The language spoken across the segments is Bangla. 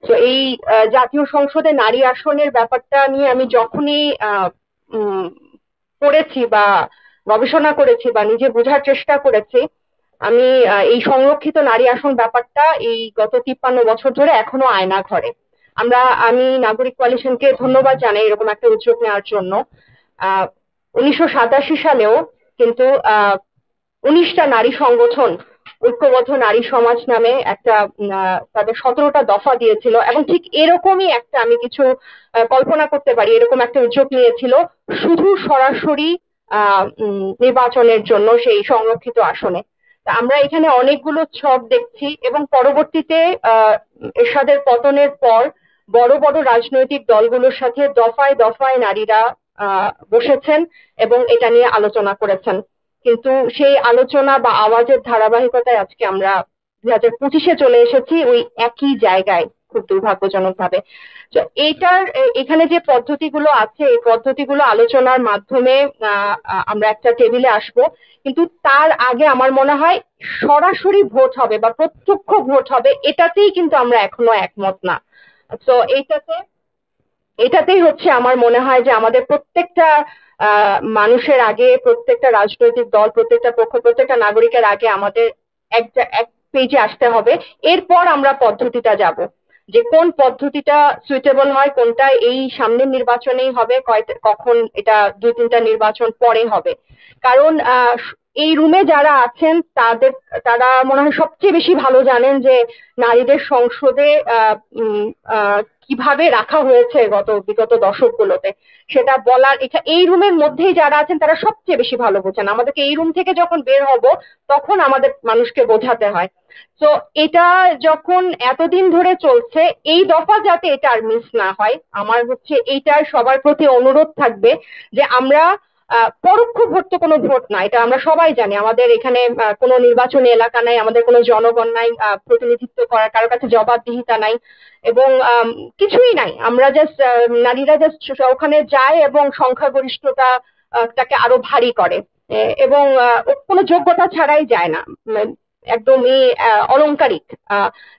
তো এই জাতীয় সংসদে নারী আসনের ব্যাপারটা নিয়ে আমি যখনই উম, পড়েছি বা গবেষণা করেছি বা নিজে বোঝার চেষ্টা করেছি, আমি এই সংরক্ষিত নারী আসন ব্যাপারটা এই গত 53 বছর ধরে এখনো আয়না ঘরে। আমি নাগরিক কোয়ালিশনকে ধন্যবাদ জানাই এরকম একটা উদ্যোগ নেওয়ার জন্য। আহ 1987 সালেও কিন্তু 19টা নারী সংগঠন ঐক্যবদ্ধ নারী সমাজ নামে একটা তাদের 17টা দফা দিয়েছিল, এবং ঠিক এরকমই একটা আমি কিছু কল্পনা করতে পারি, এরকম একটা উদ্যোগ নিয়েছিল শুধু সরাসরি নির্বাচনের জন্য সেই সংরক্ষিত আসনে। তা আমরা এখানে অনেকগুলো ছক দেখছি, এবং পরবর্তীতে এরশাদের পতনের পর বড় বড় রাজনৈতিক দলগুলোর সাথে দফায় দফায় নারীরা বসেছেন এবং এটা নিয়ে আলোচনা করেছেন। কিন্তু সেই আলোচনা বা আওয়াজের ধারাবাহিকতায় আজকে আমরা 2025-এ চলে এসেছি ওই একই জায়গায়, খুব দুর্ভাগ্যজনক ভাবে। তো এখানে যে পদ্ধতিগুলো আছে, এই পদ্ধতিগুলো আলোচনার মাধ্যমে আমরা একটা টেবিলে আসব। কিন্তু তার আগে আমার মনে হয় সরাসরি ভোট হবে বা প্রত্যক্ষ ভোট হবে, এটাতেই কিন্তু আমরা এখনো একমত না। তো এটাতেই হচ্ছে আমার মনে হয় যে আমাদের প্রত্যেকটা মানুষের আগে, প্রত্যেকটা রাজনৈতিক দল, প্রত্যেকটা পক্ষ, প্রত্যেকটা নাগরিকের আগে আমাদের এক পেজে আসতে হবে। এরপর আমরা পদ্ধতিটা যাব, যে কোন পদ্ধতিটা সুইটেবল হয়, কোনটা এই সামনের নির্বাচনেই হবে, কখন এটা 2-3টা নির্বাচন পরে হবে। কারণ এই রুমে যারা আছেন তারা মনে হয় সবচেয়ে বেশি ভালো জানেন যে নারীদের সংসদে কিভাবে রাখা হয়েছে বিগত দশকগুলোতে। সেটা বলার এই রুমের মধ্যেই যারা আছেন তারা সবচেয়ে বেশি ভালো বোঝেন। আমাদেরকে এই রুম থেকে যখন বের হব তখন আমাদের মানুষকে বোঝাতে হয়। তো এটা যখন এতদিন ধরে চলছে, এই দফা যাতে এটা আর মিস না হয়, আমার হচ্ছে এইটার সবার প্রতি অনুরোধ থাকবে যে আমরা পরোক্ষ ভোট তো কোনো ভোট না, এটা আমরা সবাই জানি। আমাদের এখানে কোনো নির্বাচনী এলাকা নাই, আমাদের কোনো জনগণ নাই, প্রতিনিধিত্ব করার কারো কাছে জবাবদিহিতা নাই, এবং কিছুই নাই। আমরা জাস্ট নারীরা জাস্ট ওখানে যায় এবং সংখ্যাগরিষ্ঠতা টাকে আরো ভারী করে, এবং কোনো যোগ্যতা ছাড়াই যায় না, একদমই অলংকারিক।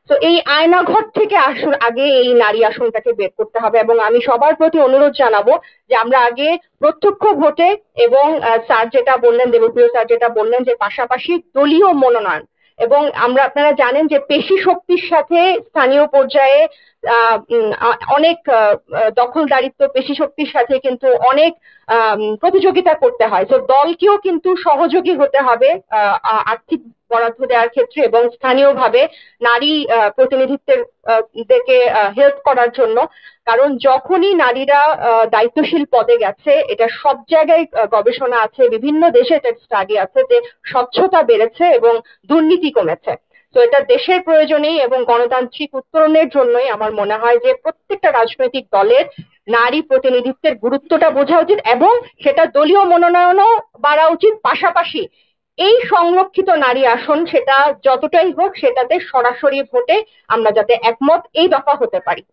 তো এই আয়নাঘর থেকে আসুন, আগে এই নারী আসনটাকে বের করতে হবে। এবং আমি সবার প্রতি অনুরোধ জানাবো যে আমরা আগে প্রত্যক্ষ ভোটে, এবং স্যার যেটা বললেন, দেবপ্রিয় স্যার যেটা বললেন, যে পাশাপাশি দলীয় মনোনয়ন। এবং আপনারা জানেন যে পেশি শক্তির সাথে স্থানীয় পর্যায়ে অনেক দখলদারিত্ব, পেশি শক্তির সাথে কিন্তু অনেক প্রতিযোগিতা করতে হয়। তো দলকেও কিন্তু সহযোগী হতে হবে আর্থিক বরাদ্দ দেওয়ার ক্ষেত্রে, এবং স্থানীয়ভাবে নারী প্রতিনিধিত্বের দিকে হেল্প করার জন্য। কারণ যখনই নারীরা দায়িত্বশীল পদে গেছে, এটা সব জায়গায় গবেষণা আছে, বিভিন্ন দেশে এটা স্টাডি আছে যে স্বচ্ছতা বেড়েছে এবং দুর্নীতি কমেছে। তো এটা দেশের প্রয়োজনেই এবং গণতান্ত্রিক উত্তরণের জন্যই আমার মনে হয় যে প্রত্যেকটা রাজনৈতিক দলের নারী প্রতিনিধিত্বের গুরুত্বটা বোঝা উচিত, এবং সেটা দলীয় মনোনয়নও বাড়া উচিত। পাশাপাশি এই সংরক্ষিত নারী আসন সেটা যতটাই হোক, সেটাতে সরাসরি ভোটে আমরা যাতে একমত এই দফা হতে পারি।